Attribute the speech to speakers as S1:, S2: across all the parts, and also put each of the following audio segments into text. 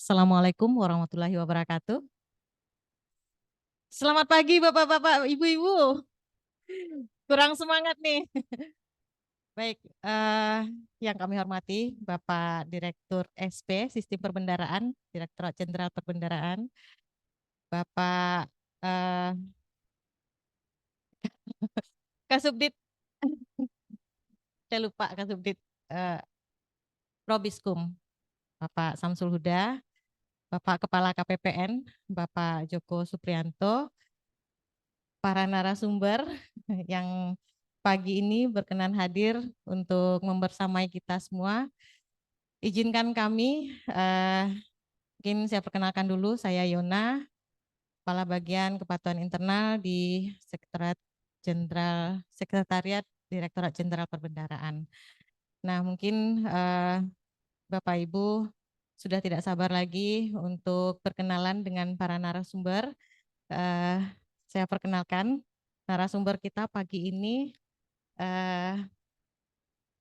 S1: Assalamualaikum warahmatullahi wabarakatuh. Selamat pagi Bapak-bapak, Ibu-ibu. Kurang semangat nih. Baik, yang kami hormati Bapak Direktur SP Sistem Perbendaraan, Direktorat Jenderal Perbendaraan, Bapak eh, Kasubdit, saya lupa Kasubdit eh, Probiskum, Bapak Samsul Huda, Bapak Kepala KPPN, Bapak Joko Supriyanto, para narasumber yang pagi ini berkenan hadir untuk membersamai kita semua. Izinkan kami, mungkin saya perkenalkan dulu, saya Yona, Kepala Bagian Kepatuhan Internal di Sekretariat Direktorat Jenderal Perbendaraan. Nah, mungkin Bapak Ibu sudah tidak sabar lagi untuk berkenalan dengan para narasumber. Eh, saya perkenalkan narasumber kita pagi ini. Eh,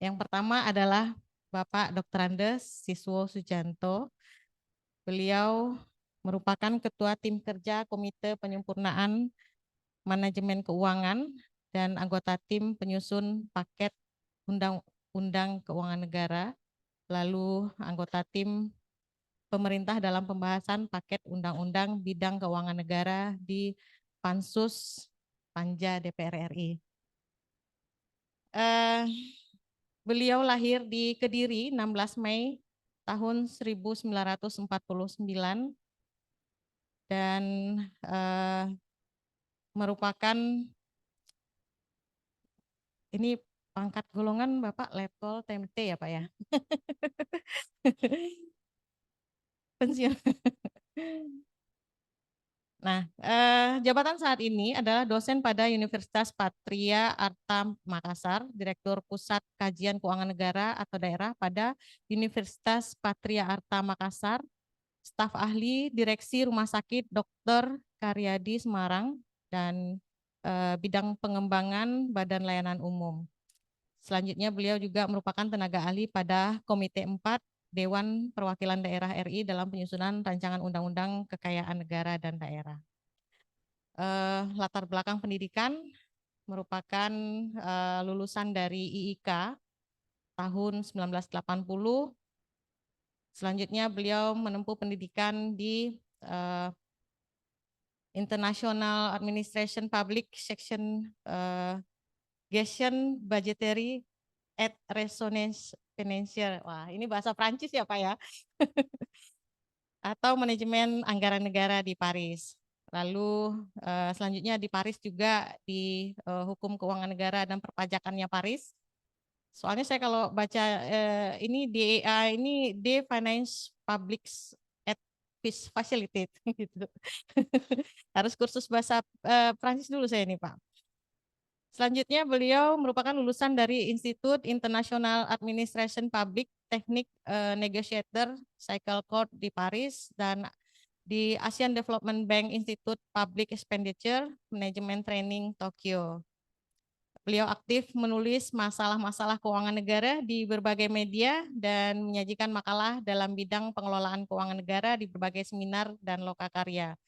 S1: yang pertama adalah Bapak Dr. Andes Siswo Sujanto. Beliau merupakan Ketua Tim Kerja Komite Penyempurnaan Manajemen Keuangan dan anggota tim penyusun paket Undang-Undang Keuangan Negara, lalu anggota tim pemerintah dalam pembahasan paket Undang-Undang Bidang Keuangan Negara di Pansus Panja DPR RI. Beliau lahir di Kediri 16 Mei tahun 1949 dan merupakan ini pangkat golongan Bapak level TMT ya Pak ya. Pensiun. Nah, jabatan saat ini adalah dosen pada Universitas Patria Arta Makassar, Direktur Pusat Kajian Keuangan Negara atau Daerah pada Universitas Patria Arta Makassar, staf ahli Direksi Rumah Sakit Dr. Karyadi Semarang, dan bidang pengembangan Badan Layanan Umum. Selanjutnya beliau juga merupakan tenaga ahli pada Komite 4 Dewan Perwakilan Daerah RI dalam penyusunan rancangan undang-undang kekayaan negara dan daerah. Latar belakang pendidikan merupakan lulusan dari IIK tahun 1980. Selanjutnya beliau menempuh pendidikan di International Administration Public Section Gestion Budgetary at Resonance Financial. Wah, ini bahasa Prancis ya Pak ya. Atau manajemen anggaran negara di Paris. Lalu selanjutnya di Paris juga di Hukum Keuangan Negara dan Perpajakannya Paris. Soalnya saya kalau baca ini DEA ini D Finance Public at Peace Facilitated gitu. Harus kursus bahasa Prancis dulu saya ini Pak. Selanjutnya beliau merupakan lulusan dari Institut International Administration Public Teknik Negotiator Cycle Court di Paris dan di Asian Development Bank Institute Public Expenditure Management Training Tokyo. Beliau aktif menulis masalah-masalah keuangan negara di berbagai media dan menyajikan makalah dalam bidang pengelolaan keuangan negara di berbagai seminar dan lokakarya.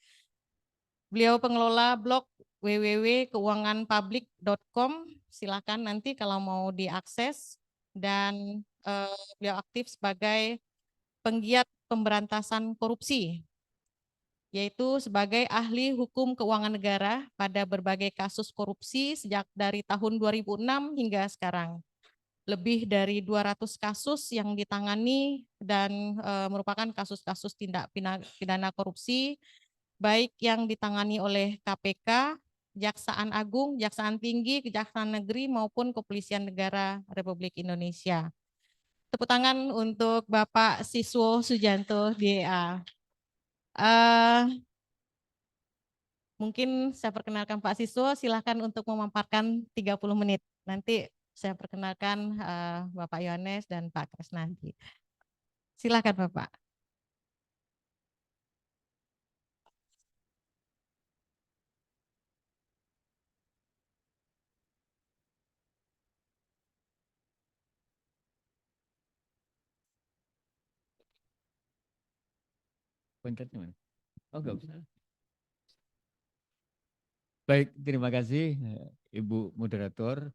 S1: Beliau pengelola blog www.keuanganpublik.com, silakan nanti kalau mau diakses, dan beliau aktif sebagai penggiat pemberantasan korupsi, yaitu sebagai ahli hukum keuangan negara pada berbagai kasus korupsi sejak dari tahun 2006 hingga sekarang. Lebih dari 200 kasus yang ditangani dan merupakan kasus-kasus tindak pidana korupsi, baik yang ditangani oleh KPK, Kejaksaan Agung, Kejaksaan Tinggi, Kejaksaan Negeri maupun Kepolisian Negara Republik Indonesia. Tepuk tangan untuk Bapak Siswo Sujanto DA. Mungkin saya perkenalkan Pak Siswo, silakan untuk memaparkan 30 menit. Nanti saya perkenalkan Bapak Yohanes dan Pak Krisnandi. Silakan Bapak.
S2: Pointernya mana? Oh, nggak usah. Baik, terima kasih Ibu Moderator.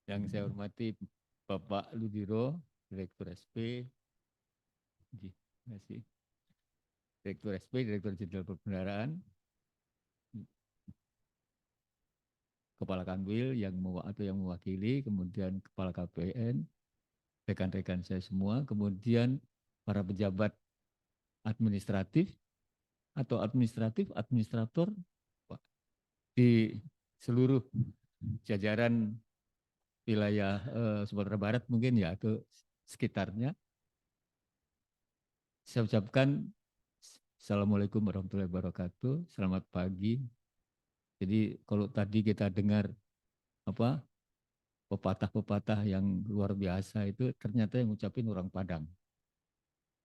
S2: Yang saya hormati Bapak Ludiro, Direktur SP. Terima kasih. Direktur SP, Direktur Jenderal Perbendaharaan, Kepala Kanwil yang atau yang mewakili, kemudian Kepala KPN, rekan-rekan saya semua, kemudian para pejabat administratif atau administrator di seluruh jajaran wilayah Sumatera Barat mungkin ya atau sekitarnya. Saya ucapkan Assalamualaikum warahmatullahi wabarakatuh. Selamat pagi. Jadi kalau tadi kita dengar apa pepatah-pepatah yang luar biasa itu ternyata yang ngucapin orang Padang.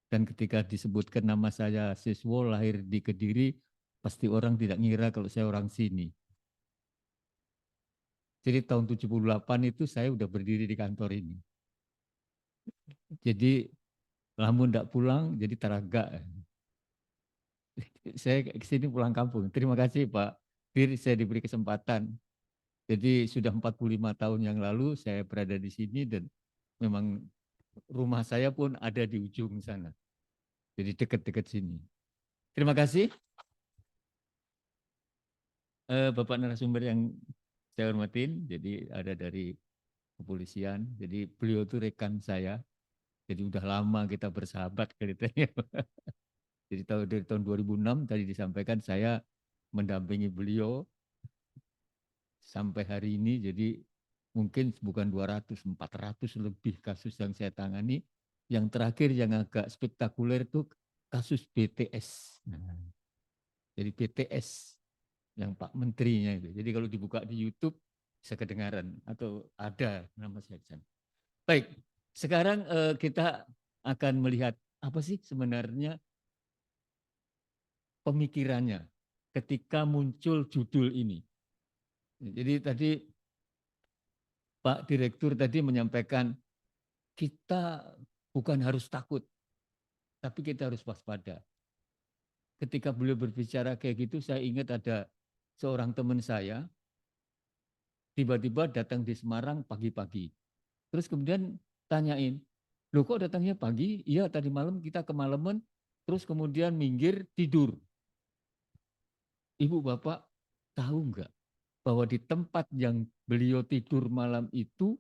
S2: Dan ketika disebutkan nama saya Siswo lahir di Kediri, pasti orang tidak ngira kalau saya orang sini. Jadi tahun 78 itu saya udah berdiri di kantor ini. Jadi lamun tidak pulang jadi taraga. Saya ke sini pulang kampung. Terima kasih Pak Dir, saya diberi kesempatan. Jadi sudah 45 tahun yang lalu saya berada di sini dan memang rumah saya pun ada di ujung sana. Jadi dekat-dekat sini. Terima kasih Bapak narasumber yang saya hormatin. Jadi ada dari kepolisian. Jadi beliau itu rekan saya. Jadi udah lama kita bersahabat ceritanya. Jadi dari tahun 2006 tadi disampaikan saya mendampingi beliau sampai hari ini. Jadi mungkin bukan 200, 400 lebih kasus yang saya tangani. Yang terakhir yang agak spektakuler itu kasus BTS. Nah, jadi BTS yang Pak Menterinya itu. Jadi kalau dibuka di YouTube bisa kedengaran atau ada nama saya di sana. Baik, sekarang kita akan melihat apa sih sebenarnya pemikirannya ketika muncul judul ini. Jadi tadi Pak Direktur tadi menyampaikan kita bukan harus takut, tapi kita harus waspada. Ketika beliau berbicara kayak gitu, saya ingat ada seorang teman saya tiba-tiba datang di Semarang pagi-pagi. Terus kemudian tanyain, loh kok datangnya pagi? Iya tadi malam kita kemalaman, terus kemudian minggir tidur. Ibu bapak tahu nggak bahwa di tempat yang beliau tidur malam itu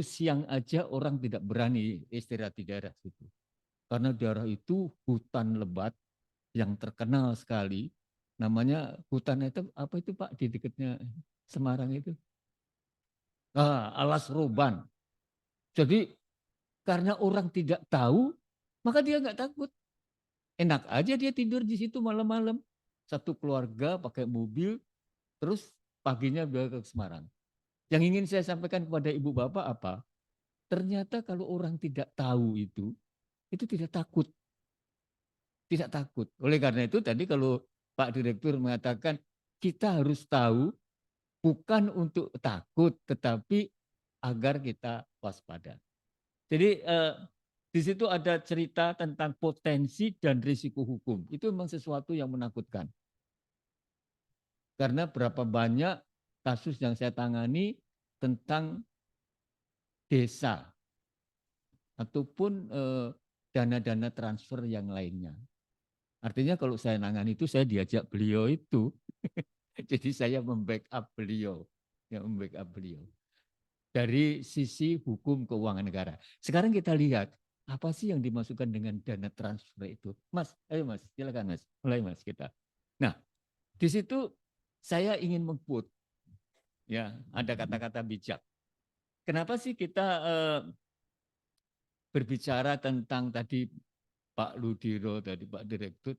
S2: siang aja orang tidak berani istirahat di daerah situ. Karena daerah itu hutan lebat yang terkenal sekali. Namanya hutan itu apa itu Pak di dekatnya Semarang itu? Alas Roban. Jadi karena orang tidak tahu, maka dia nggak takut. Enak aja dia tidur di situ malam-malam. Satu keluarga pakai mobil, terus paginya dia ke Semarang. Yang ingin saya sampaikan kepada ibu bapak apa? Ternyata kalau orang tidak tahu itu tidak takut. Tidak takut. Oleh karena itu tadi kalau Pak Direktur mengatakan kita harus tahu bukan untuk takut, tetapi agar kita waspada. Jadi di situ ada cerita tentang potensi dan risiko hukum. Itu memang sesuatu yang menakutkan. Karena berapa banyak kasus yang saya tangani tentang desa ataupun dana-dana transfer yang lainnya. Artinya kalau saya nangani itu saya diajak beliau itu. Jadi saya membackup beliau. Ya, membackup beliau. Dari sisi hukum keuangan negara. Sekarang kita lihat apa sih yang dimasukkan dengan dana transfer itu. Mas, ayo Mas, silakan Mas. Mulai Mas kita. Nah, di situ saya ingin meng-quote ya, ada kata-kata bijak. Kenapa sih kita berbicara tentang tadi Pak Ludiro, tadi Pak Direktur,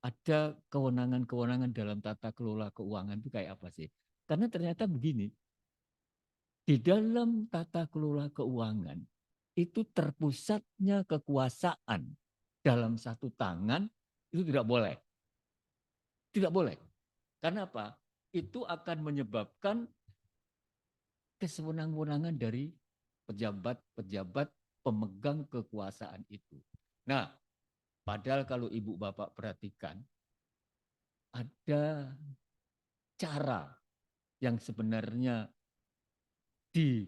S2: ada kewenangan-kewenangan dalam tata kelola keuangan itu kayak apa sih? Karena ternyata begini, di dalam tata kelola keuangan itu terpusatnya kekuasaan dalam satu tangan itu tidak boleh. Tidak boleh. Karena apa? Itu akan menyebabkan kesewenang-wenangan dari pejabat-pejabat pemegang kekuasaan itu. Nah, Padahal kalau ibu bapak perhatikan, ada cara yang sebenarnya di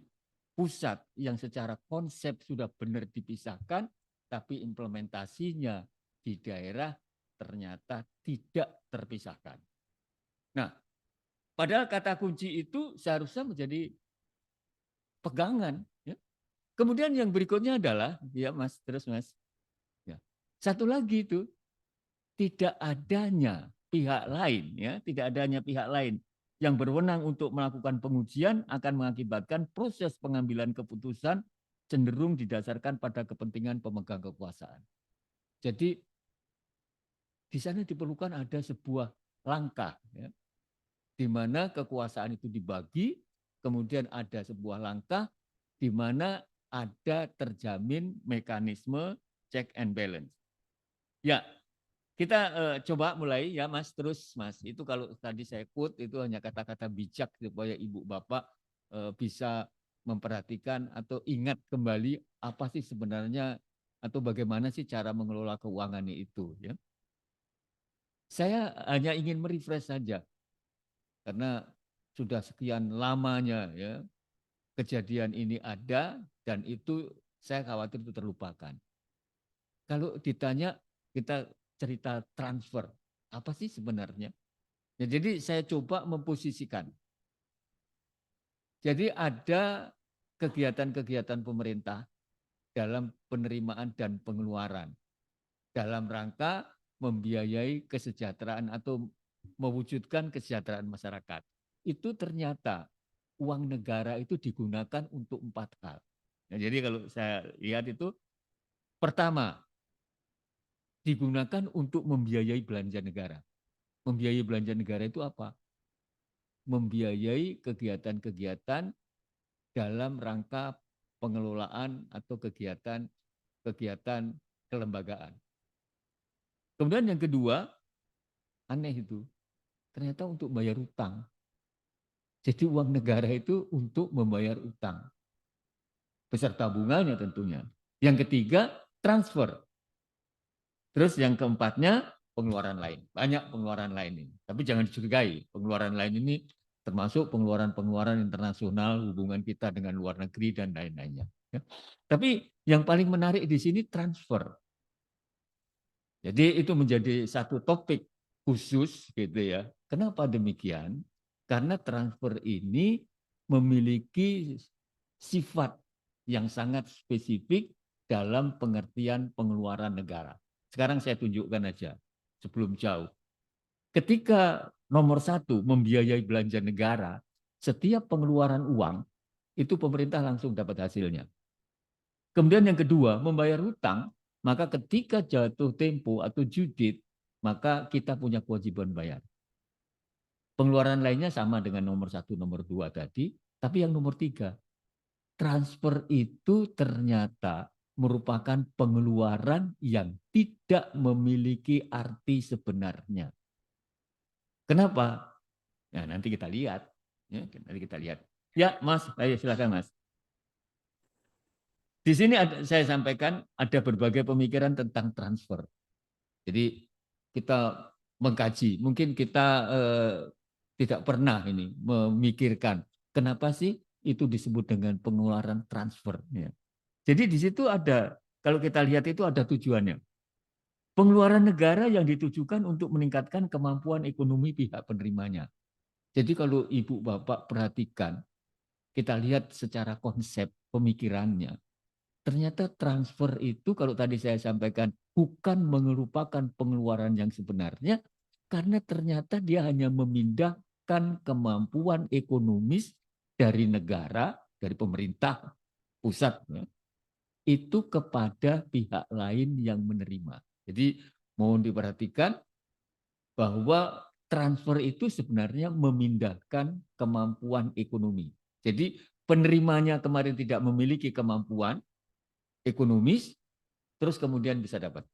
S2: pusat yang secara konsep sudah benar dipisahkan, tapi implementasinya di daerah ternyata tidak terpisahkan. Nah, padahal kata kunci itu seharusnya menjadi pegangan. Ya. Kemudian yang berikutnya adalah, ya Mas, terus Mas, ya. Satu lagi itu, tidak adanya pihak lain, ya, tidak adanya pihak lain yang berwenang untuk melakukan pengujian akan mengakibatkan proses pengambilan keputusan cenderung didasarkan pada kepentingan pemegang kekuasaan. Jadi di sana diperlukan ada sebuah langkah, ya, di mana kekuasaan itu dibagi, kemudian ada sebuah langkah di mana ada terjamin mekanisme check and balance. Ya, kita coba mulai ya Mas, terus Mas. Itu kalau tadi saya quote itu hanya kata-kata bijak supaya ibu bapak bisa memperhatikan atau ingat kembali apa sih sebenarnya atau bagaimana sih cara mengelola keuangannya itu. Ya. Saya hanya ingin merefresh saja karena sudah sekian lamanya ya kejadian ini ada dan itu saya khawatir itu terlupakan. Kalau ditanya kita cerita transfer, apa sih sebenarnya? Ya, jadi saya coba memposisikan. Jadi ada kegiatan-kegiatan pemerintah dalam penerimaan dan pengeluaran dalam rangka membiayai kesejahteraan atau mewujudkan kesejahteraan masyarakat. Itu ternyata uang negara itu digunakan untuk 4 hal. Nah, jadi kalau saya lihat itu, pertama, digunakan untuk membiayai belanja negara. Membiayai belanja negara itu apa? Membiayai kegiatan-kegiatan dalam rangka pengelolaan atau kegiatan kelembagaan. Kemudian yang kedua, aneh itu, ternyata untuk bayar utang. Jadi uang negara itu untuk membayar utang. Beserta bunganya tentunya. Yang ketiga, transfer. Terus yang keempatnya, pengeluaran lain. Banyak pengeluaran lain ini. Tapi jangan dicurigai, pengeluaran lain ini termasuk pengeluaran-pengeluaran internasional, hubungan kita dengan luar negeri dan lain-lainnya. Ya. Tapi yang paling menarik di sini transfer. Jadi itu menjadi satu topik khusus gitu ya. Kenapa demikian? Karena transfer ini memiliki sifat yang sangat spesifik dalam pengertian pengeluaran negara. Sekarang saya tunjukkan aja sebelum jauh. Ketika nomor 1 membiayai belanja negara, setiap pengeluaran uang itu pemerintah langsung dapat hasilnya. Kemudian yang kedua, membayar hutang, maka ketika jatuh tempo atau judit, maka kita punya kewajiban bayar. Pengeluaran lainnya sama dengan nomor 1, nomor 2 tadi, tapi yang nomor 3, transfer itu ternyata merupakan pengeluaran yang tidak memiliki arti sebenarnya. Kenapa? Nah, nanti kita lihat. Ya, nanti kita lihat. Ya, Mas, ayo silakan Mas. Di sini saya sampaikan ada berbagai pemikiran tentang transfer. Jadi kita mengkaji, mungkin kita tidak pernah ini memikirkan kenapa sih itu disebut dengan pengeluaran transfer. Ya. Jadi di situ ada, kalau kita lihat itu ada tujuannya. Pengeluaran negara yang ditujukan untuk meningkatkan kemampuan ekonomi pihak penerimanya. Jadi kalau ibu bapak perhatikan, kita lihat secara konsep pemikirannya. Ternyata transfer itu kalau tadi saya sampaikan bukan melupakan pengeluaran yang sebenarnya karena ternyata dia hanya memindahkan kemampuan ekonomis dari negara, dari pemerintah pusat ya, itu kepada pihak lain yang menerima. Jadi mohon diperhatikan bahwa transfer itu sebenarnya memindahkan kemampuan ekonomi. Jadi penerimanya kemarin tidak memiliki kemampuan ekonomis, terus kemudian bisa dapat.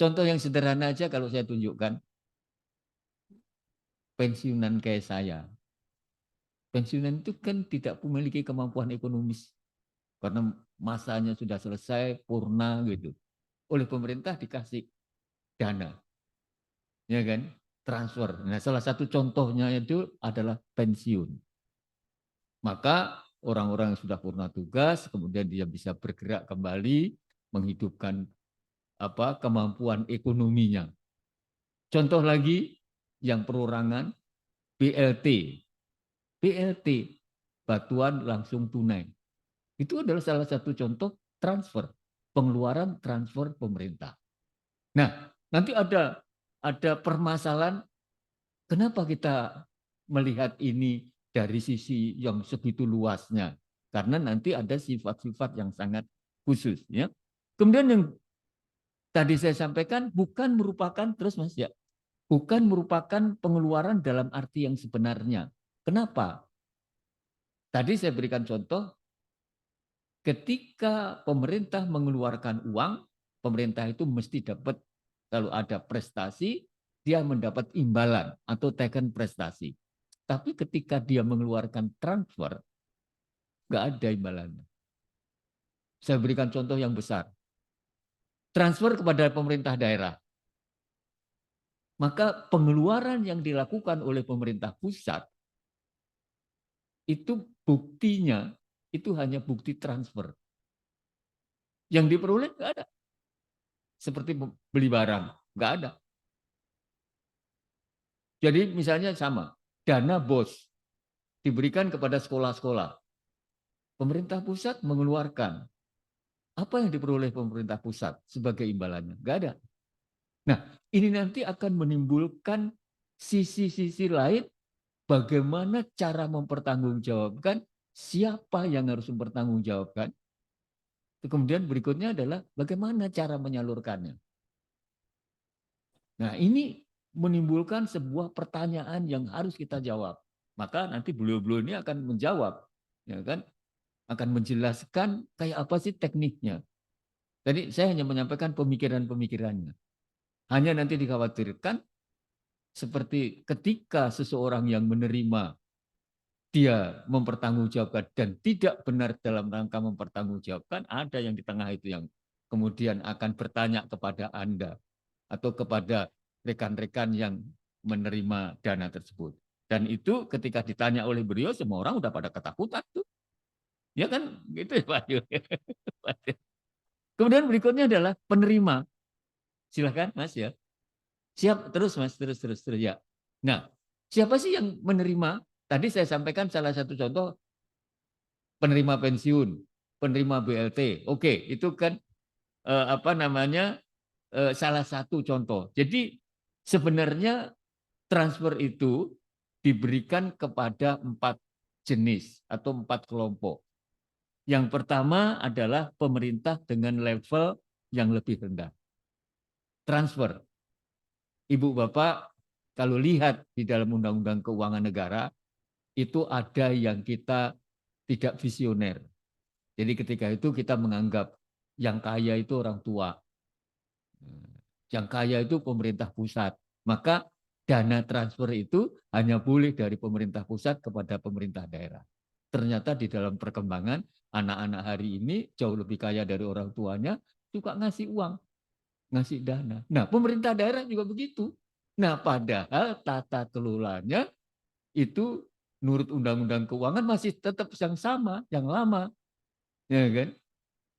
S2: Contoh yang sederhana aja kalau saya tunjukkan, pensiunan kayak saya. Pensiunan itu kan tidak memiliki kemampuan ekonomis. Karena masanya sudah selesai, purna gitu. Oleh pemerintah dikasih. dana, ya kan? Transfer. Nah, salah satu contohnya itu adalah pensiun. Maka orang-orang yang sudah purna tugas, kemudian dia bisa bergerak kembali, menghidupkan kemampuan ekonominya. Contoh lagi yang perorangan, BLT. BLT, bantuan langsung tunai. Itu adalah salah satu contoh transfer, pengeluaran transfer pemerintah. Nah, nanti ada permasalahan kenapa kita melihat ini dari sisi yang segitu luasnya? Karena nanti ada sifat-sifat yang sangat khusus, ya. Kemudian yang tadi saya sampaikan bukan merupakan terus Mas ya, bukan merupakan pengeluaran dalam arti yang sebenarnya. Kenapa? Tadi saya berikan contoh, ketika pemerintah mengeluarkan uang, pemerintah itu mesti dapat, kalau ada prestasi, dia mendapat imbalan atau taken prestasi. Tapi ketika dia mengeluarkan transfer, nggak ada imbalannya. Saya berikan contoh yang besar. Transfer kepada pemerintah daerah. Maka pengeluaran yang dilakukan oleh pemerintah pusat, itu buktinya, itu hanya bukti transfer. Yang diperoleh nggak ada. Seperti beli barang, nggak ada. Jadi misalnya sama, dana BOS diberikan kepada sekolah-sekolah. Pemerintah pusat mengeluarkan. Apa yang diperoleh pemerintah pusat sebagai imbalannya? Nggak ada. Nah, ini nanti akan menimbulkan sisi-sisi lain bagaimana cara mempertanggungjawabkan, siapa yang harus mempertanggungjawabkan. Kemudian berikutnya adalah bagaimana cara menyalurkannya. Nah, ini menimbulkan sebuah pertanyaan yang harus kita jawab. Maka nanti beliau-beliau ini akan menjawab, ya kan? Akan menjelaskan kayak apa sih tekniknya. Tadi saya hanya menyampaikan pemikiran-pemikirannya. Hanya nanti dikhawatirkan seperti ketika seseorang yang menerima dia mempertanggungjawabkan dan tidak benar dalam rangka mempertanggungjawabkan, ada yang di tengah itu yang kemudian akan bertanya kepada Anda atau kepada rekan-rekan yang menerima dana tersebut. Dan itu ketika ditanya oleh beliau, semua orang udah pada ketakutan tuh. Ya kan gitu ya Pak Yu. Kemudian berikutnya adalah penerima. Silakan Mas ya. Siap terus Mas, terus ya. Nah, siapa sih yang menerima? Tadi saya sampaikan salah satu contoh penerima pensiun, penerima BLT. Oke, itu kan salah satu contoh. Jadi sebenarnya transfer itu diberikan kepada 4 jenis atau 4 kelompok. Yang pertama adalah pemerintah dengan level yang lebih rendah. Transfer. Ibu Bapak kalau lihat di dalam Undang-Undang Keuangan Negara itu ada yang kita tidak visioner. Jadi ketika itu kita menganggap yang kaya itu orang tua. Yang kaya itu pemerintah pusat. Maka dana transfer itu hanya boleh dari pemerintah pusat kepada pemerintah daerah. Ternyata di dalam perkembangan anak-anak hari ini jauh lebih kaya dari orang tuanya, suka ngasih uang, ngasih dana. Nah, pemerintah daerah juga begitu. Nah, padahal tata kelolanya itu menurut Undang-Undang Keuangan masih tetap yang sama, yang lama. Ya kan?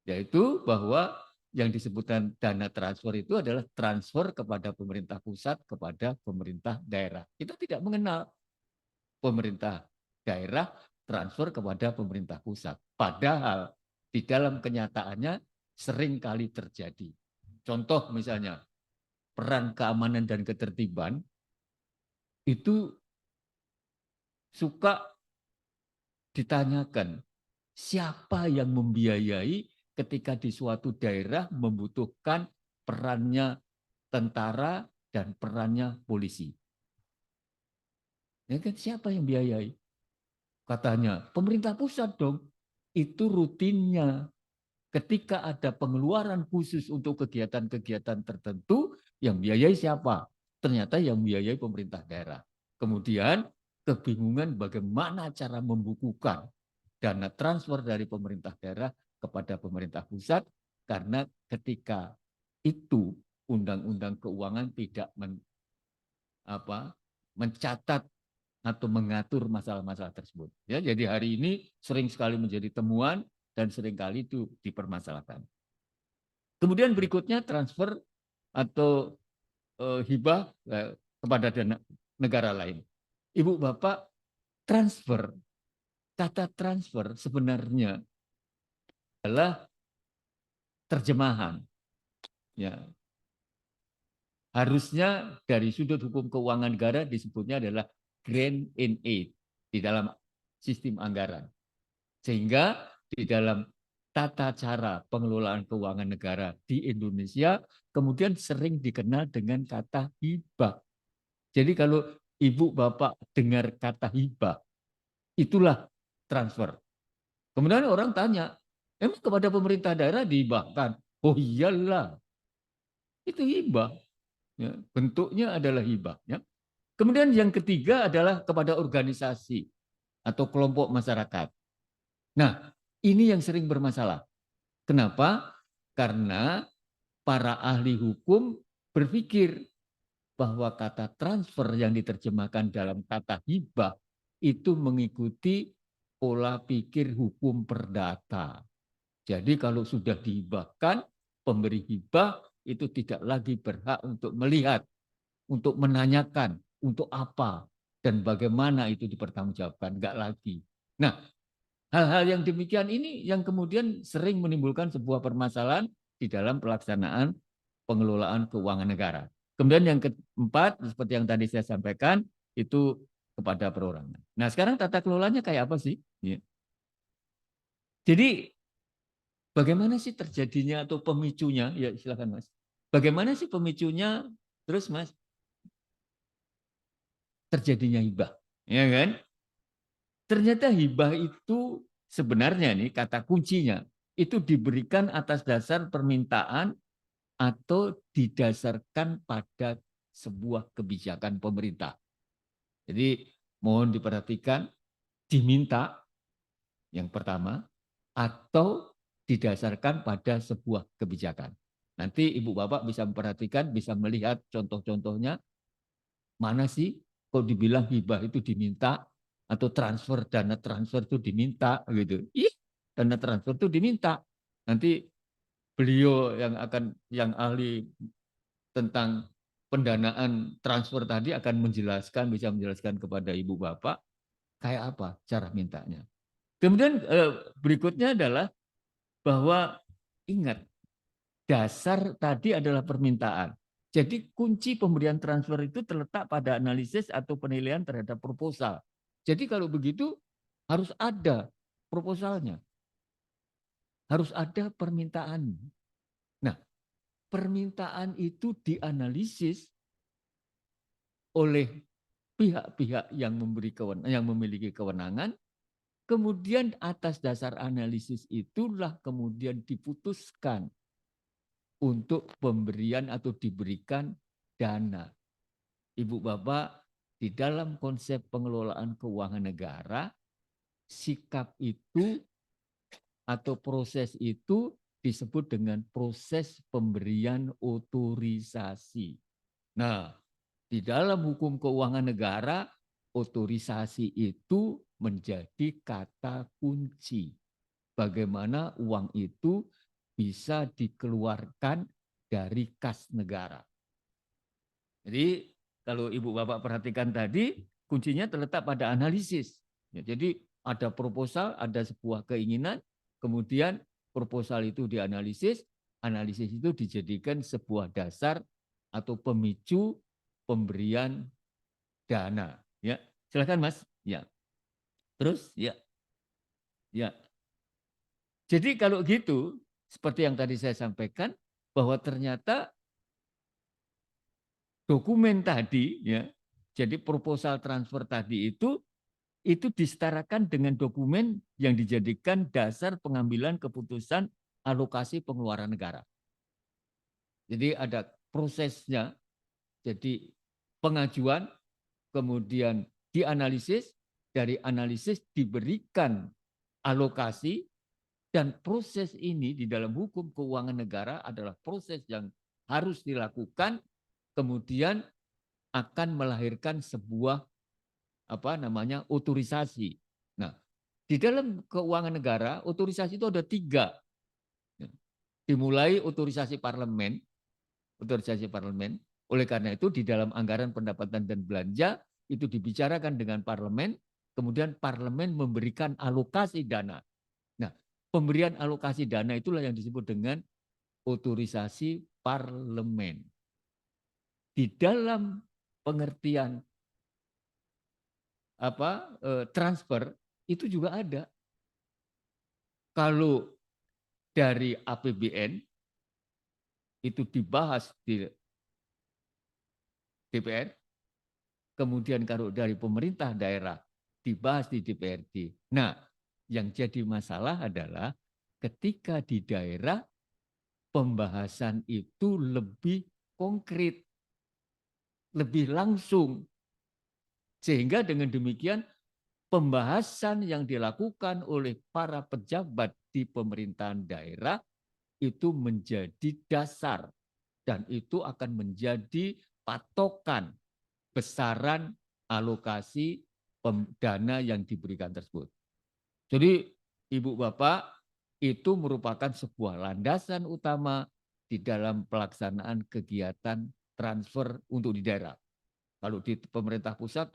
S2: Yaitu bahwa yang disebutkan dana transfer itu adalah transfer kepada pemerintah pusat kepada pemerintah daerah. Kita tidak mengenal pemerintah daerah transfer kepada pemerintah pusat. Padahal di dalam kenyataannya sering kali terjadi. Contoh misalnya peran keamanan dan ketertiban itu suka ditanyakan siapa yang membiayai ketika di suatu daerah membutuhkan perannya tentara dan perannya polisi. Ya kan siapa yang biayai? Katanya pemerintah pusat dong. Itu rutinnya. Ketika ada pengeluaran khusus untuk kegiatan-kegiatan tertentu, yang biayai siapa? Ternyata yang biayai pemerintah daerah. Kemudian kebingungan bagaimana cara membukukan dana transfer dari pemerintah daerah kepada pemerintah pusat, karena ketika itu undang-undang keuangan tidak mencatat atau mengatur masalah-masalah tersebut. Ya, jadi hari ini sering sekali menjadi temuan dan seringkali itu dipermasalahkan. Kemudian berikutnya transfer atau hibah kepada negara lain. Ibu Bapak, transfer, kata transfer sebenarnya adalah terjemahan. Ya, harusnya dari sudut hukum keuangan negara disebutnya adalah grant in aid di dalam sistem anggaran. Sehingga di dalam tata cara pengelolaan keuangan negara di Indonesia kemudian sering dikenal dengan kata hibah. Jadi kalau ibu bapak dengar kata hibah, itulah transfer. Kemudian orang tanya, emang kepada pemerintah daerah dihibahkan? Oh iyalah, itu hibah. Ya, bentuknya adalah hibah. Ya. Kemudian yang ketiga adalah kepada organisasi atau kelompok masyarakat. Nah, ini yang sering bermasalah. Kenapa? Karena para ahli hukum berpikir bahwa kata transfer yang diterjemahkan dalam kata hibah itu mengikuti pola pikir hukum perdata. Jadi kalau sudah dihibahkan, pemberi hibah itu tidak lagi berhak untuk melihat, untuk menanyakan, untuk apa, dan bagaimana itu dipertanggungjawabkan. Enggak lagi. Nah, hal-hal yang demikian ini yang kemudian sering menimbulkan sebuah permasalahan di dalam pelaksanaan pengelolaan keuangan negara. Kemudian yang keempat, seperti yang tadi saya sampaikan, itu kepada perorangan. Nah sekarang tata kelolanya kayak apa sih? Ya. Jadi bagaimana sih terjadinya atau pemicunya? Ya silakan Mas. Bagaimana sih pemicunya? Terus Mas, terjadinya hibah, ya kan? Ternyata hibah itu sebenarnya nih kata kuncinya itu diberikan atas dasar permintaan atau didasarkan pada sebuah kebijakan pemerintah. Jadi mohon diperhatikan diminta yang pertama atau didasarkan pada sebuah kebijakan. Nanti Ibu Bapak bisa memperhatikan, bisa melihat contoh-contohnya mana sih kok dibilang hibah itu diminta atau transfer dana transfer itu diminta gitu. Ih, dana transfer itu diminta. Nanti beliau yang ahli tentang pendanaan transfer tadi akan menjelaskan, bisa menjelaskan kepada Ibu Bapak kayak apa cara mintanya. Kemudian berikutnya adalah bahwa ingat dasar tadi adalah permintaan. Jadi kunci pemberian transfer itu terletak pada analisis atau penilaian terhadap proposal. Jadi kalau begitu harus ada proposalnya. Harus ada permintaan. Nah, permintaan itu dianalisis oleh pihak-pihak yang memiliki kewenangan, kemudian atas dasar analisis itulah kemudian diputuskan untuk pemberian atau diberikan dana. Ibu Bapak, di dalam konsep pengelolaan keuangan negara, sikap itu atau proses itu disebut dengan proses pemberian otorisasi. Nah, di dalam hukum keuangan negara, otorisasi itu menjadi kata kunci. Bagaimana uang itu bisa dikeluarkan dari kas negara. Jadi kalau Ibu Bapak perhatikan tadi, kuncinya terletak pada analisis. Ya, jadi ada proposal, ada sebuah keinginan, kemudian proposal itu dianalisis, analisis itu dijadikan sebuah dasar atau pemicu pemberian dana. Ya, silakan Mas. Ya, terus ya, ya. Jadi kalau gitu, seperti yang tadi saya sampaikan, bahwa ternyata dokumen tadi, ya, jadi proposal transfer tadi itu disetarakan dengan dokumen yang dijadikan dasar pengambilan keputusan alokasi pengeluaran negara. Jadi ada prosesnya, jadi pengajuan, kemudian dianalisis, dari analisis diberikan alokasi, dan proses ini di dalam hukum keuangan negara adalah proses yang harus dilakukan, kemudian akan melahirkan sebuah otorisasi. Nah, di dalam keuangan negara otorisasi itu ada 3. Dimulai otorisasi parlemen. Oleh karena itu di dalam anggaran pendapatan dan belanja itu dibicarakan dengan parlemen, kemudian parlemen memberikan alokasi dana. Nah, pemberian alokasi dana itulah yang disebut dengan otorisasi parlemen. Di dalam pengertian transfer itu juga ada. Kalau dari APBN itu dibahas di DPR, kemudian kalau dari pemerintah daerah dibahas di DPRD. Nah, yang jadi masalah adalah ketika di daerah pembahasan itu lebih konkret, lebih langsung. Sehingga dengan demikian pembahasan yang dilakukan oleh para pejabat di pemerintahan daerah itu menjadi dasar dan itu akan menjadi patokan besaran alokasi dana yang diberikan tersebut. Jadi Ibu Bapak itu merupakan sebuah landasan utama di dalam pelaksanaan kegiatan transfer untuk di daerah. Kalau di pemerintah pusat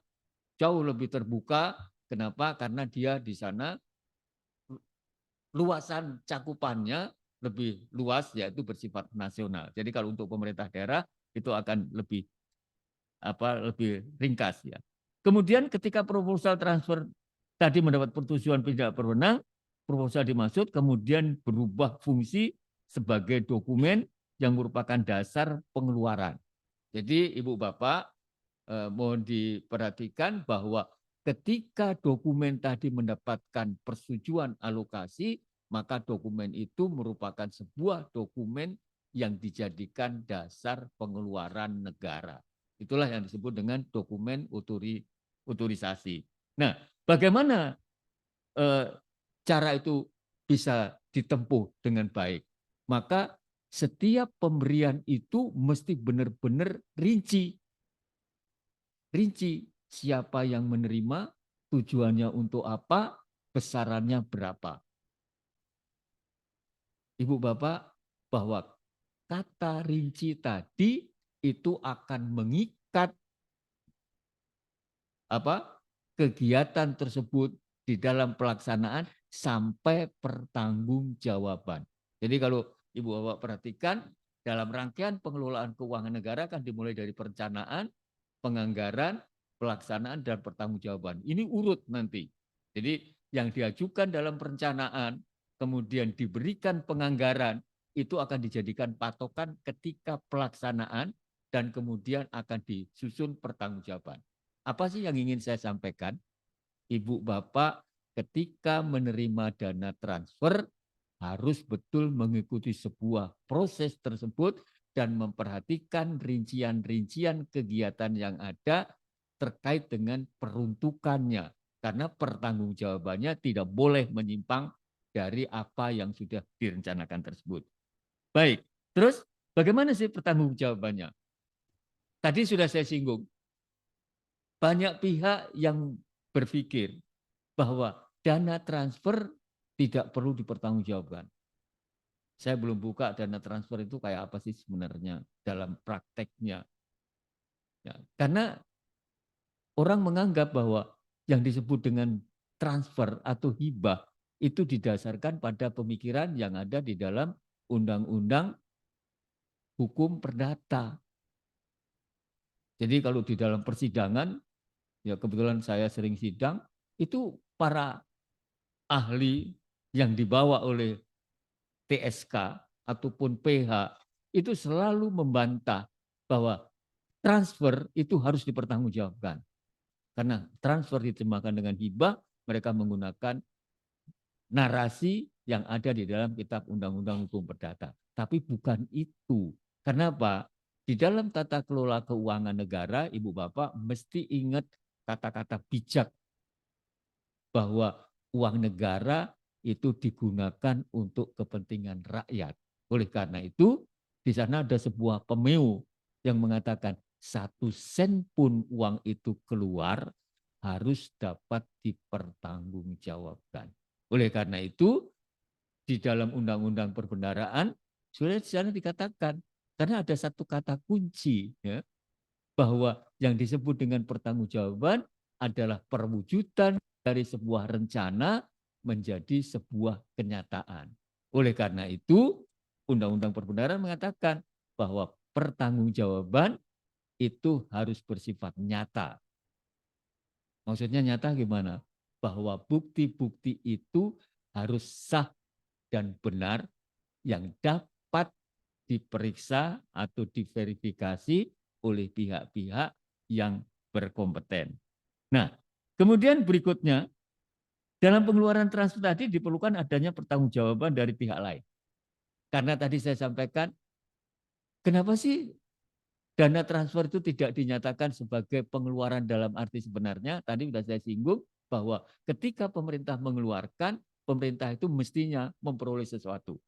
S2: jauh lebih terbuka, kenapa? Karena dia di sana luasan cakupannya lebih luas, yaitu bersifat nasional. Jadi kalau untuk pemerintah daerah itu akan lebih ringkas ya. Kemudian ketika proposal transfer tadi mendapat persetujuan tidak berwenang, proposal dimaksud kemudian berubah fungsi sebagai dokumen yang merupakan dasar pengeluaran. Jadi Ibu Bapak mohon diperhatikan bahwa ketika dokumen tadi mendapatkan persetujuan alokasi, maka dokumen itu merupakan sebuah dokumen yang dijadikan dasar pengeluaran negara. Itulah yang disebut dengan dokumen otorisasi. Nah, bagaimana cara itu bisa ditempuh dengan baik? Maka setiap pemberian itu mesti benar-benar rinci. Rinci siapa yang menerima, tujuannya untuk apa, besarannya berapa. Ibu Bapak, bahwa kata rinci tadi itu akan mengikat kegiatan tersebut di dalam pelaksanaan sampai pertanggungjawaban. Jadi kalau Ibu Bapak perhatikan dalam rangkaian pengelolaan keuangan negara kan dimulai dari perencanaan, penganggaran, pelaksanaan dan pertanggungjawaban. Ini urut nanti. Jadi yang diajukan dalam perencanaan kemudian diberikan penganggaran itu akan dijadikan patokan ketika pelaksanaan dan kemudian akan disusun pertanggungjawaban. Apa sih yang ingin saya sampaikan? Ibu Bapak ketika menerima dana transfer harus betul mengikuti sebuah proses tersebut dan memperhatikan rincian-rincian kegiatan yang ada terkait dengan peruntukannya. Karena pertanggungjawabannya tidak boleh menyimpang dari apa yang sudah direncanakan tersebut. Baik, terus bagaimana sih pertanggungjawabannya? Tadi sudah saya singgung, banyak pihak yang berpikir bahwa dana transfer tidak perlu dipertanggungjawabkan. Saya belum buka dana transfer itu kayak apa sih sebenarnya dalam prakteknya. Ya, karena orang menganggap bahwa yang disebut dengan transfer atau hibah itu didasarkan pada pemikiran yang ada di dalam undang-undang hukum perdata. Jadi kalau di dalam persidangan, ya kebetulan saya sering sidang, itu para ahli yang dibawa oleh TSK ataupun PH itu selalu membantah bahwa transfer itu harus dipertanggungjawabkan. Karena transfer diterjemahkan dengan hibah, mereka menggunakan narasi yang ada di dalam kitab Undang-Undang Hukum Perdata. Tapi bukan itu. Kenapa? Di dalam tata kelola keuangan negara, Ibu Bapak mesti ingat kata-kata bijak bahwa uang negara itu digunakan untuk kepentingan rakyat. Oleh karena itu, Di sana ada sebuah pemeu yang mengatakan 1 sen pun uang itu keluar harus dapat dipertanggungjawabkan. Oleh karena itu, di dalam undang-undang perbendaharaan sudah di sana dikatakan, karena ada satu kata kunci, ya, bahwa yang disebut dengan pertanggungjawaban adalah perwujudan dari sebuah rencana menjadi sebuah kenyataan. Oleh karena itu, Undang-Undang Perbendaharaan mengatakan bahwa pertanggungjawaban itu harus bersifat nyata. Maksudnya nyata gimana? Bahwa bukti-bukti itu harus sah dan benar yang dapat diperiksa atau diverifikasi oleh pihak-pihak yang berkompeten. Nah, kemudian berikutnya, dalam pengeluaran transfer tadi diperlukan adanya pertanggungjawaban dari pihak lain. Karena tadi saya sampaikan, kenapa sih dana transfer itu tidak dinyatakan sebagai pengeluaran dalam arti sebenarnya? Tadi sudah saya singgung bahwa ketika pemerintah mengeluarkan, pemerintah itu mestinya memperoleh sesuatu.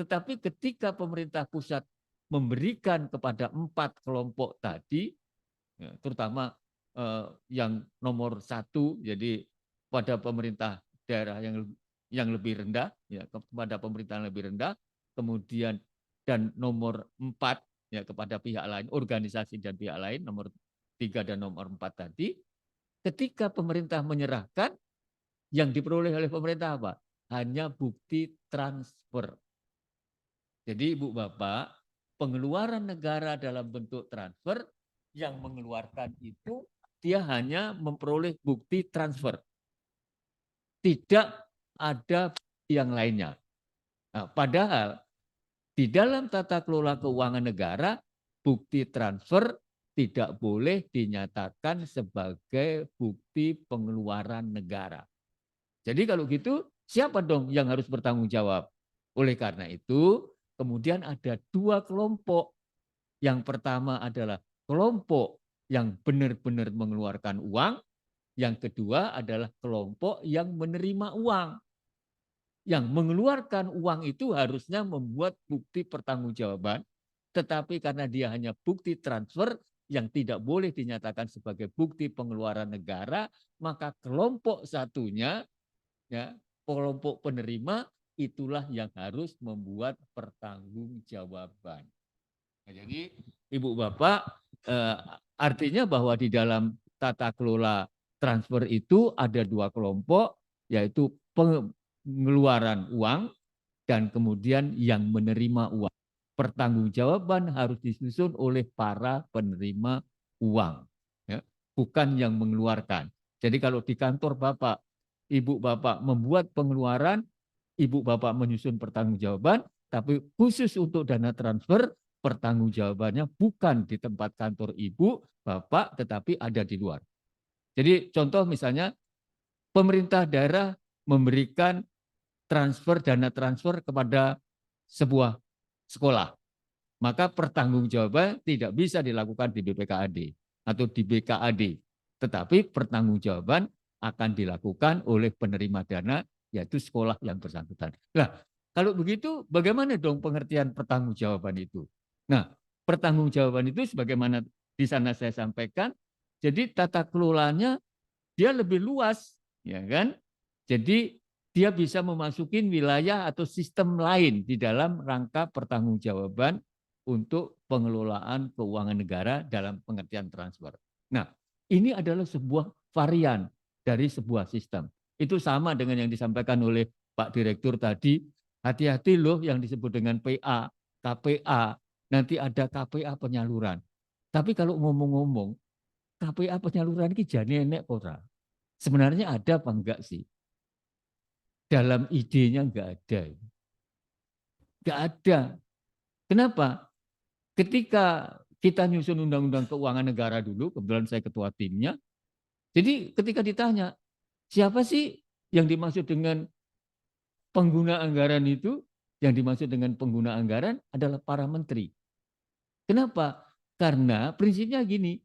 S2: Tetapi ketika pemerintah pusat memberikan kepada 4 kelompok tadi, terutama yang nomor 1, jadi pada pemerintah daerah yang lebih rendah, ya, kepada pemerintah yang lebih rendah, kemudian dan nomor 4 ya kepada pihak lain, organisasi dan pihak lain, nomor 3 dan nomor 4 tadi, ketika pemerintah menyerahkan, yang diperoleh oleh pemerintah apa? Hanya bukti transfer. Jadi Ibu Bapak, pengeluaran negara dalam bentuk transfer yang mengeluarkan itu dia hanya memperoleh bukti transfer. Tidak ada yang lainnya. Nah, padahal di dalam tata kelola keuangan negara, bukti transfer tidak boleh dinyatakan sebagai bukti pengeluaran negara. Jadi kalau gitu, siapa dong yang harus bertanggung jawab? Oleh karena itu, kemudian ada 2 kelompok. Yang pertama adalah kelompok yang benar-benar mengeluarkan uang. Yang kedua adalah kelompok yang menerima uang. Yang mengeluarkan uang itu harusnya membuat bukti pertanggungjawaban, tetapi karena dia hanya bukti transfer yang tidak boleh dinyatakan sebagai bukti pengeluaran negara, maka kelompok satunya, ya, kelompok penerima itulah yang harus membuat pertanggungjawaban. Nah, jadi Ibu Bapak, artinya bahwa di dalam tata kelola transfer itu ada 2 kelompok, yaitu pengeluaran uang dan kemudian yang menerima uang. Pertanggungjawaban harus disusun oleh para penerima uang, ya, bukan yang mengeluarkan. Jadi kalau di kantor Bapak, Ibu Bapak membuat pengeluaran, Ibu Bapak menyusun pertanggungjawaban, tapi khusus untuk dana transfer, pertanggungjawabannya bukan di tempat kantor Ibu, Bapak, tetapi ada di luar. Jadi contoh misalnya pemerintah daerah memberikan transfer, dana transfer kepada sebuah sekolah. Maka pertanggungjawaban tidak bisa dilakukan di BPKAD atau di BKAD. Tetapi pertanggungjawaban akan dilakukan oleh penerima dana, yaitu sekolah yang bersangkutan. Nah, kalau begitu bagaimana dong pengertian pertanggungjawaban itu? Nah, pertanggungjawaban itu sebagaimana di sana saya sampaikan, jadi tata kelolanya dia lebih luas, ya kan? Jadi dia bisa memasuki wilayah atau sistem lain di dalam rangka pertanggungjawaban untuk pengelolaan keuangan negara dalam pengertian transfer. Nah, ini adalah sebuah varian dari sebuah sistem. Itu sama dengan yang disampaikan oleh Pak Direktur tadi, hati-hati loh yang disebut dengan PA, KPA, nanti ada KPA penyaluran. Tapi kalau ngomong-ngomong, KPA penyaluran ini jane enek ora. Sebenarnya ada apa enggak sih? Dalam idenya enggak ada. Enggak ada. Kenapa? Ketika kita nyusun undang-undang keuangan negara dulu, kebetulan saya ketua timnya. Jadi ketika ditanya, siapa sih yang dimaksud dengan pengguna anggaran itu? Yang dimaksud dengan pengguna anggaran adalah para menteri. Kenapa? Karena prinsipnya gini,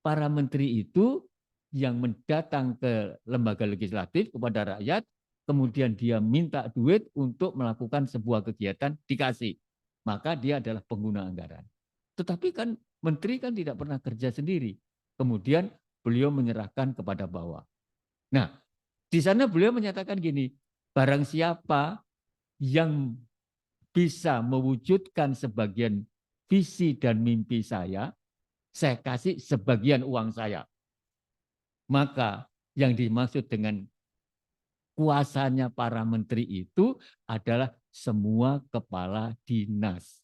S2: para menteri itu yang mendatang ke lembaga legislatif kepada rakyat, kemudian dia minta duit untuk melakukan sebuah kegiatan, dikasih. maka dia adalah pengguna anggaran. Tetapi kan menteri kan tidak pernah kerja sendiri. Kemudian beliau menyerahkan kepada bawah. Nah, di sana beliau menyatakan gini, barang siapa yang bisa mewujudkan sebagian visi dan mimpi saya kasih sebagian uang saya. Maka yang dimaksud dengan kuasanya para menteri itu adalah semua kepala dinas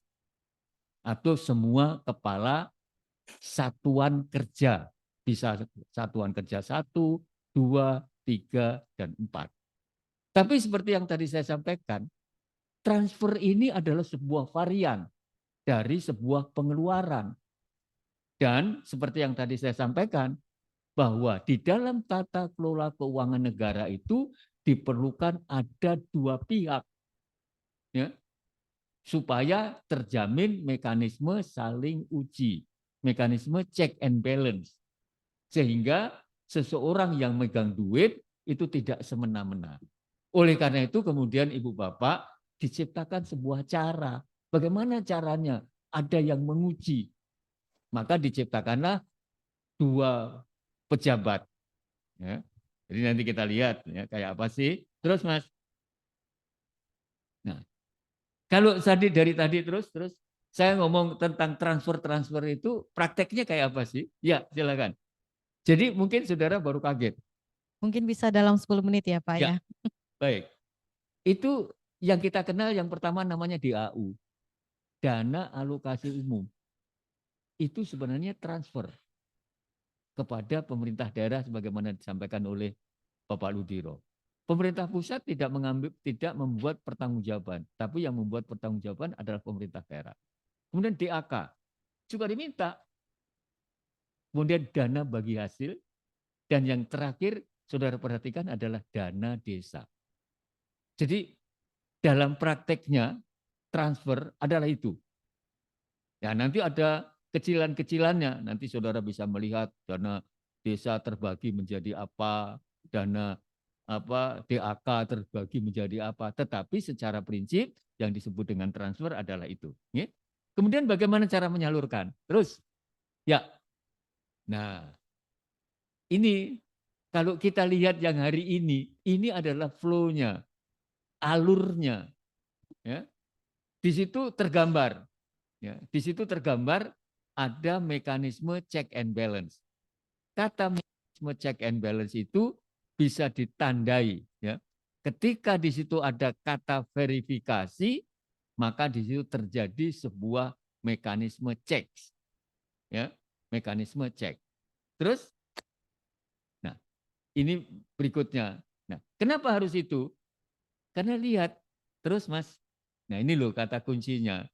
S2: atau semua kepala satuan kerja. Bisa satuan kerja 1, 2, 3, dan 4. Tapi seperti yang tadi saya sampaikan, transfer ini adalah sebuah varian dari sebuah pengeluaran. Dan seperti yang tadi saya sampaikan, bahwa di dalam tata kelola keuangan negara itu diperlukan ada dua pihak, ya, supaya terjamin mekanisme saling uji, mekanisme check and balance, sehingga seseorang yang megang duit itu tidak semena-mena. Oleh karena itu kemudian Ibu Bapak diciptakan sebuah cara. Bagaimana caranya? Ada yang menguji. Maka diciptakanlah dua pejabat. Ya. Jadi nanti kita lihat ya, kayak apa sih. Terus Mas. Nah, kalau dari tadi terus saya ngomong tentang transfer itu prakteknya kayak apa sih? Ya, silakan. Jadi mungkin saudara baru kaget.
S1: Mungkin bisa dalam 10 menit ya Pak
S2: Ya,
S1: ya.
S2: baik. Itu yang kita kenal yang pertama namanya DAU. Dana alokasi umum. Itu sebenarnya transfer kepada pemerintah daerah sebagaimana disampaikan oleh Bapak Ludiro. Pemerintah pusat tidak membuat pertanggungjawaban, tapi yang membuat pertanggungjawaban adalah pemerintah daerah. Kemudian DAK juga diminta. Kemudian dana bagi hasil, dan yang terakhir saudara perhatikan adalah dana desa. Jadi dalam prakteknya transfer adalah itu. Ya, nanti ada kecilan-kecilannya. Nanti saudara bisa melihat dana desa terbagi menjadi apa, dana DAK terbagi menjadi apa. Tetapi secara prinsip yang disebut dengan transfer adalah itu. Ya. Kemudian bagaimana cara menyalurkan? Terus, ya. Nah, ini kalau kita lihat yang hari ini adalah flow-nya, alurnya. Ya. Di situ tergambar. Ya, di situ tergambar ada mekanisme check and balance. Kata mekanisme check and balance itu bisa ditandai. Ya. Ketika di situ ada kata verifikasi, maka di situ terjadi sebuah mekanisme check. Ya, mekanisme check. Terus, nah ini berikutnya. Nah, kenapa harus itu? Karena lihat, terus Mas, nah ini loh kata kuncinya.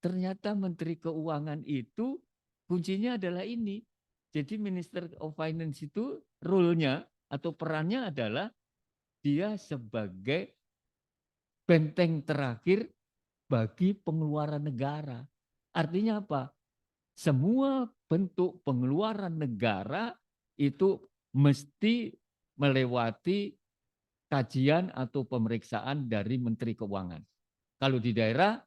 S2: Ternyata Menteri Keuangan itu kuncinya adalah ini. Jadi Minister of Finance itu role-nya atau perannya adalah dia sebagai benteng terakhir bagi pengeluaran negara. Artinya apa? Semua bentuk pengeluaran negara itu mesti melewati kajian atau pemeriksaan dari Menteri Keuangan. Kalau di daerah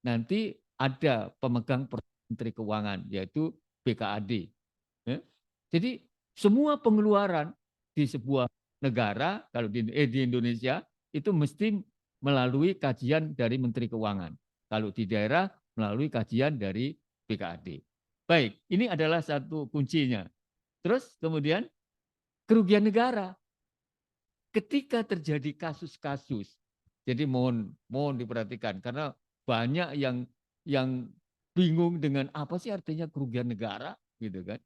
S2: nanti ada pemegang Menteri Keuangan yaitu BKAD. Ya. Jadi semua pengeluaran di sebuah negara kalau di Indonesia itu mesti melalui kajian dari Menteri Keuangan. Kalau di daerah melalui kajian dari BKAD. Baik, ini adalah satu kuncinya. Terus kemudian kerugian negara. Ketika terjadi kasus-kasus, jadi mohon diperhatikan karena banyak yang bingung dengan apa sih artinya kerugian negara, gitu kan?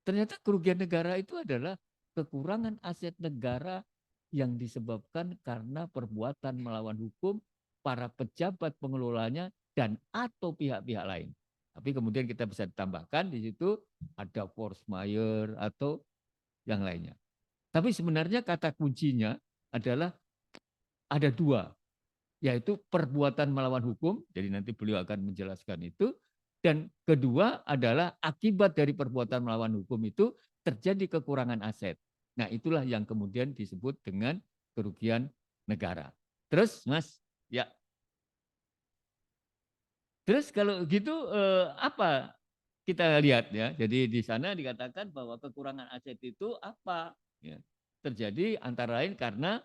S2: Ternyata kerugian negara itu adalah kekurangan aset negara yang disebabkan karena perbuatan melawan hukum para pejabat pengelolanya dan atau pihak-pihak lain. Tapi kemudian kita bisa ditambahkan di situ ada force majeure atau yang lainnya. Tapi sebenarnya kata kuncinya adalah ada dua, yaitu perbuatan melawan hukum, jadi nanti beliau akan menjelaskan itu, dan kedua adalah akibat dari perbuatan melawan hukum itu terjadi kekurangan aset. Nah itulah yang kemudian disebut dengan kerugian negara. Terus Mas, ya. Terus kalau gitu apa kita lihat ya? Jadi di sana dikatakan bahwa kekurangan aset itu apa? Ya, terjadi antara lain karena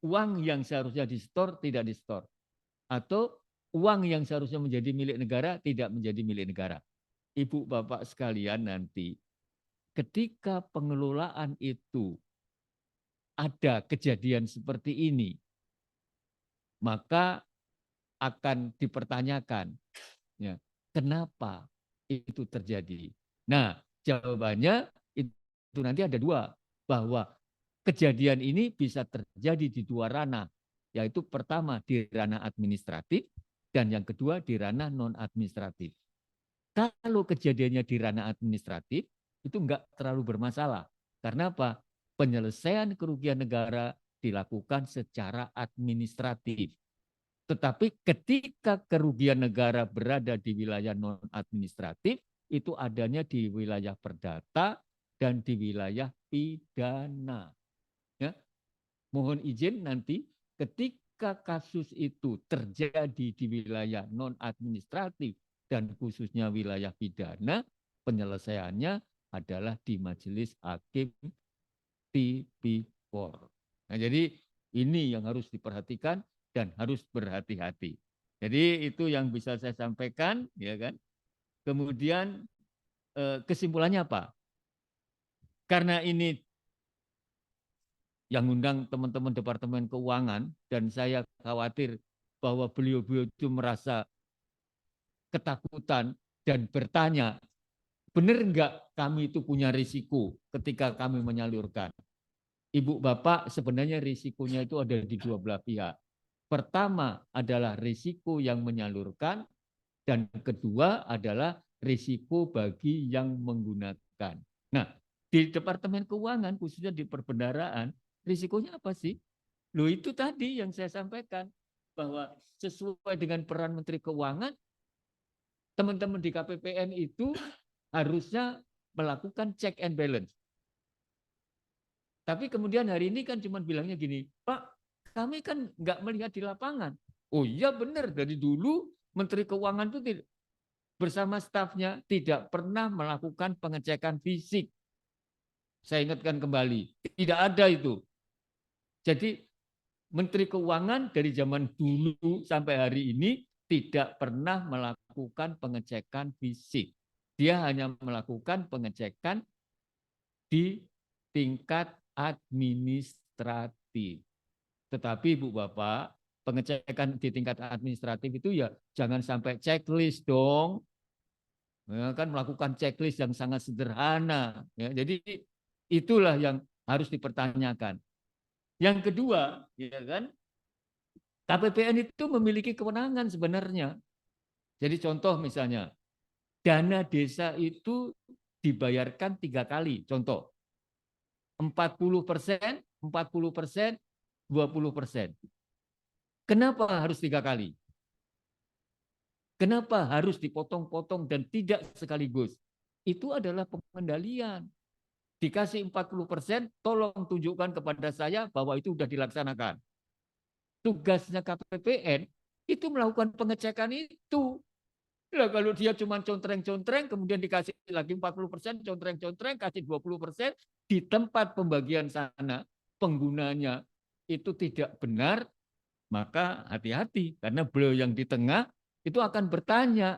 S2: uang yang seharusnya di-store tidak di-store, atau uang yang seharusnya menjadi milik negara tidak menjadi milik negara. Ibu bapak sekalian, nanti ketika pengelolaan itu ada kejadian seperti ini, maka akan dipertanyakan, ya, kenapa itu terjadi. Nah, jawabannya itu nanti ada dua, bahwa kejadian ini bisa terjadi di dua ranah, yaitu pertama di ranah administratif dan yang kedua di ranah non administratif. Kalau kejadiannya di ranah administratif itu enggak terlalu bermasalah. Karena apa? Penyelesaian kerugian negara dilakukan secara administratif. Tetapi ketika kerugian negara berada di wilayah non administratif, itu adanya di wilayah perdata dan di wilayah pidana. Ya, mohon izin nanti ketika kasus itu terjadi di wilayah non administratif dan khususnya wilayah pidana, penyelesaiannya adalah di Majelis Hakim Tipikor. Nah, jadi ini yang harus diperhatikan dan harus berhati-hati. Jadi itu yang bisa saya sampaikan, ya kan. Kemudian kesimpulannya apa? Karena ini yang undang teman-teman Departemen Keuangan dan saya khawatir bahwa beliau-beliau itu merasa ketakutan dan bertanya, benar enggak kami itu punya risiko ketika kami menyalurkan? Ibu bapak, sebenarnya risikonya itu ada di dua belah pihak. Pertama adalah risiko yang menyalurkan dan kedua adalah risiko bagi yang menggunakan. Nah, di Departemen Keuangan khususnya di perbendaharaan, risikonya apa sih? Loh, itu tadi yang saya sampaikan bahwa sesuai dengan peran Menteri Keuangan, teman-teman di KPPN itu harusnya melakukan check and balance. Tapi kemudian hari ini kan cuma bilangnya gini, Pak, kami kan nggak melihat di lapangan. Oh iya benar, dari dulu Menteri Keuangan itu bersama stafnya tidak pernah melakukan pengecekan fisik. Saya ingatkan kembali, tidak ada itu. Jadi Menteri Keuangan dari zaman dulu sampai hari ini tidak pernah melakukan pengecekan fisik. Dia hanya melakukan pengecekan di tingkat administratif. Tetapi Ibu Bapak, pengecekan di tingkat administratif itu ya jangan sampai checklist dong. Ya, kan melakukan checklist yang sangat sederhana. Ya, jadi itulah yang harus dipertanyakan. Yang kedua, ya kan, KPPN itu memiliki kewenangan sebenarnya. Jadi contoh misalnya, dana desa itu dibayarkan 3 kali. Contoh, 40%, 40%, 20%. Kenapa harus 3 kali? Kenapa harus dipotong-potong dan tidak sekaligus? Itu adalah pengendalian. Dikasih 40%, tolong tunjukkan kepada saya bahwa itu sudah dilaksanakan. Tugasnya KPPN itu melakukan pengecekan itu. Nah, kalau dia cuma contreng-contreng, kemudian dikasih lagi 40%, contreng-contreng, kasih 20%, di tempat pembagian sana, penggunanya itu tidak benar, maka hati-hati. Karena beliau yang di tengah itu akan bertanya,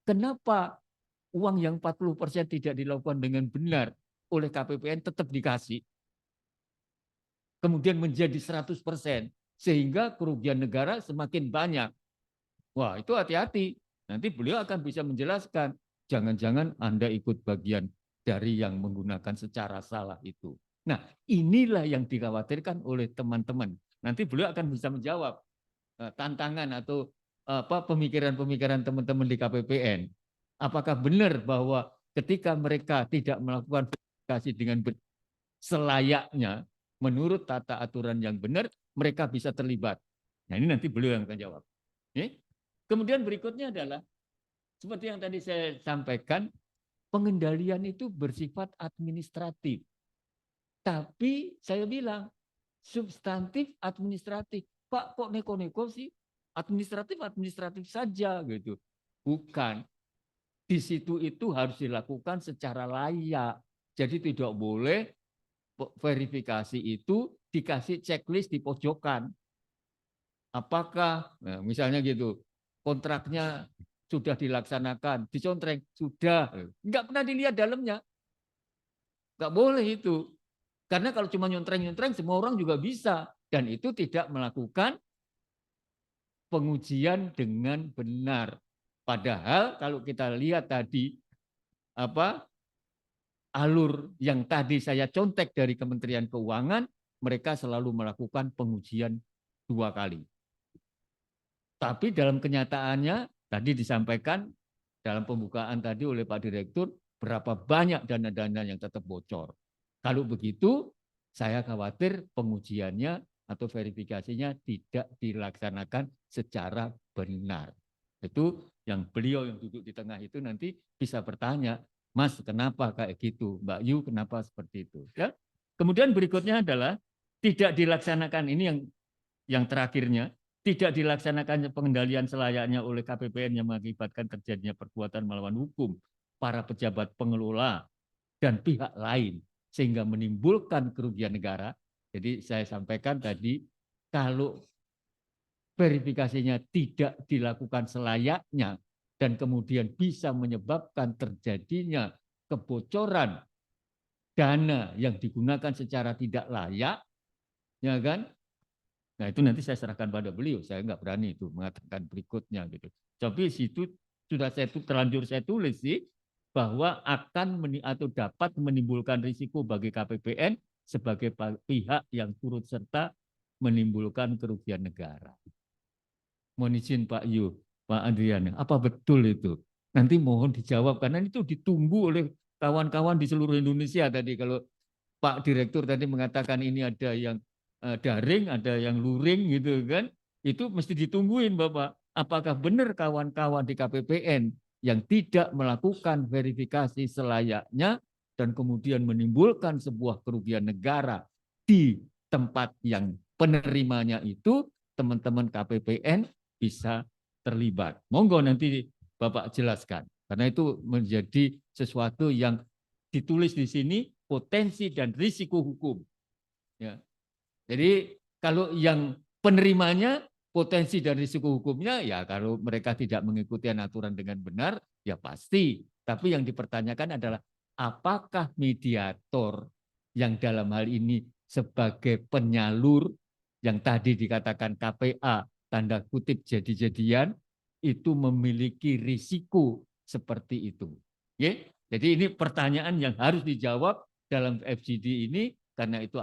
S2: kenapa uang yang 40% tidak dilakukan dengan benar oleh KPPN tetap dikasih. Kemudian menjadi 100%, sehingga kerugian negara semakin banyak. Wah, itu hati-hati. Nanti beliau akan bisa menjelaskan, jangan-jangan Anda ikut bagian dari yang menggunakan secara salah itu. Nah, inilah yang dikhawatirkan oleh teman-teman. Nanti beliau akan bisa menjawab tantangan atau pemikiran-pemikiran teman-teman di KPPN. Apakah benar bahwa ketika mereka tidak melakukan verifikasi dengan selayaknya, menurut tata aturan yang benar, mereka bisa terlibat. Nah, ini nanti beliau yang akan jawab. Kemudian berikutnya adalah, seperti yang tadi saya sampaikan, pengendalian itu bersifat administratif. Tapi saya bilang, substantif administratif. Pak, kok neko-neko sih? Administratif saja gitu. Bukan. Di situ itu harus dilakukan secara layak. Jadi tidak boleh verifikasi itu dikasih checklist di pojokan. Apakah, nah misalnya gitu, kontraknya sudah dilaksanakan, dicontreng, sudah. Enggak pernah dilihat dalamnya. Enggak boleh itu. Karena kalau cuma nyontreng-nyontreng, semua orang juga bisa. Dan itu tidak melakukan pengujian dengan benar. Padahal kalau kita lihat tadi, alur yang tadi saya contek dari Kementerian Keuangan, mereka selalu melakukan pengujian 2 kali. Tapi dalam kenyataannya, tadi disampaikan dalam pembukaan tadi oleh Pak Direktur, berapa banyak dana-dana yang tetap bocor. Kalau begitu, saya khawatir pengujiannya atau verifikasinya tidak dilaksanakan secara benar. Itu yang beliau yang duduk di tengah itu nanti bisa bertanya, Mas, kenapa kayak gitu? Mbak Yu, kenapa seperti itu? Ya. Kemudian berikutnya adalah tidak dilaksanakan, ini yang terakhirnya, tidak dilaksanakan pengendalian selayaknya oleh KPPN yang mengakibatkan terjadinya perbuatan melawan hukum para pejabat pengelola dan pihak lain sehingga menimbulkan kerugian negara. Jadi saya sampaikan tadi, kalau verifikasinya tidak dilakukan selayaknya dan kemudian bisa menyebabkan terjadinya kebocoran dana yang digunakan secara tidak layak, ya kan? Nah itu nanti saya serahkan pada beliau, saya nggak berani itu mengatakan berikutnya gitu. Tapi situ sudah terlanjur saya tulis sih bahwa akan atau dapat menimbulkan risiko bagi KPPN sebagai pihak yang turut serta menimbulkan kerugian negara. Mohon izin Pak Yu, Pak Adrian, apa betul itu? Nanti mohon dijawab karena itu ditunggu oleh kawan-kawan di seluruh Indonesia tadi. Kalau Pak Direktur tadi mengatakan ini ada yang daring, ada yang luring gitu kan, itu mesti ditungguin Bapak. Apakah benar kawan-kawan di KPPN yang tidak melakukan verifikasi selayaknya dan kemudian menimbulkan sebuah kerugian negara di tempat yang penerimanya itu, teman-teman KPPN bisa terlibat. Monggo nanti Bapak jelaskan. Karena itu menjadi sesuatu yang ditulis di sini, potensi dan risiko hukum. Ya. Jadi kalau yang penerimanya potensi dan risiko hukumnya, ya kalau mereka tidak mengikuti aturan dengan benar, ya pasti. Tapi yang dipertanyakan adalah apakah mediator yang dalam hal ini sebagai penyalur yang tadi dikatakan KPA, tanda kutip jadi-jadian, itu memiliki risiko seperti itu. Ya? Jadi ini pertanyaan yang harus dijawab dalam FGD ini karena itu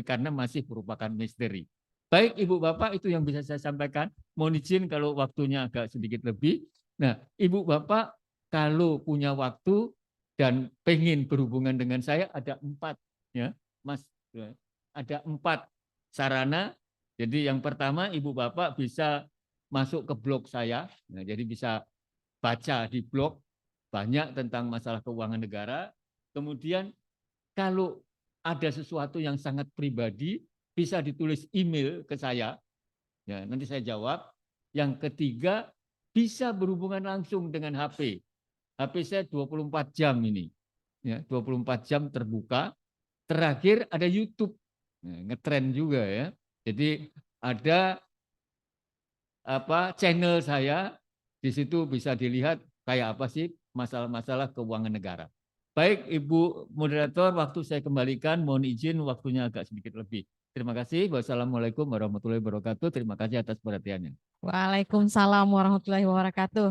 S2: karena masih merupakan misteri. Baik Ibu Bapak, itu yang bisa saya sampaikan. Mohon izin kalau waktunya agak sedikit lebih. Nah, Ibu Bapak kalau punya waktu dan pengen berhubungan dengan saya ada 4 ya, Mas. Ada 4 sarana. Jadi yang pertama Ibu Bapak bisa masuk ke blog saya. Nah, jadi bisa baca di blog banyak tentang masalah keuangan negara. Kemudian kalau ada sesuatu yang sangat pribadi, bisa ditulis email ke saya. Ya, nanti saya jawab. Yang ketiga, bisa berhubungan langsung dengan HP. HP saya 24 jam ini. Ya, 24 jam terbuka. Terakhir ada YouTube. Ngetren juga ya. Jadi ada channel saya, di situ bisa dilihat kayak apa sih masalah-masalah keuangan negara. Baik Ibu Moderator, waktu saya kembalikan, mohon izin waktunya agak sedikit lebih. Terima kasih. Wassalamualaikum warahmatullahi wabarakatuh. Terima kasih atas perhatiannya.
S1: Waalaikumsalam warahmatullahi wabarakatuh.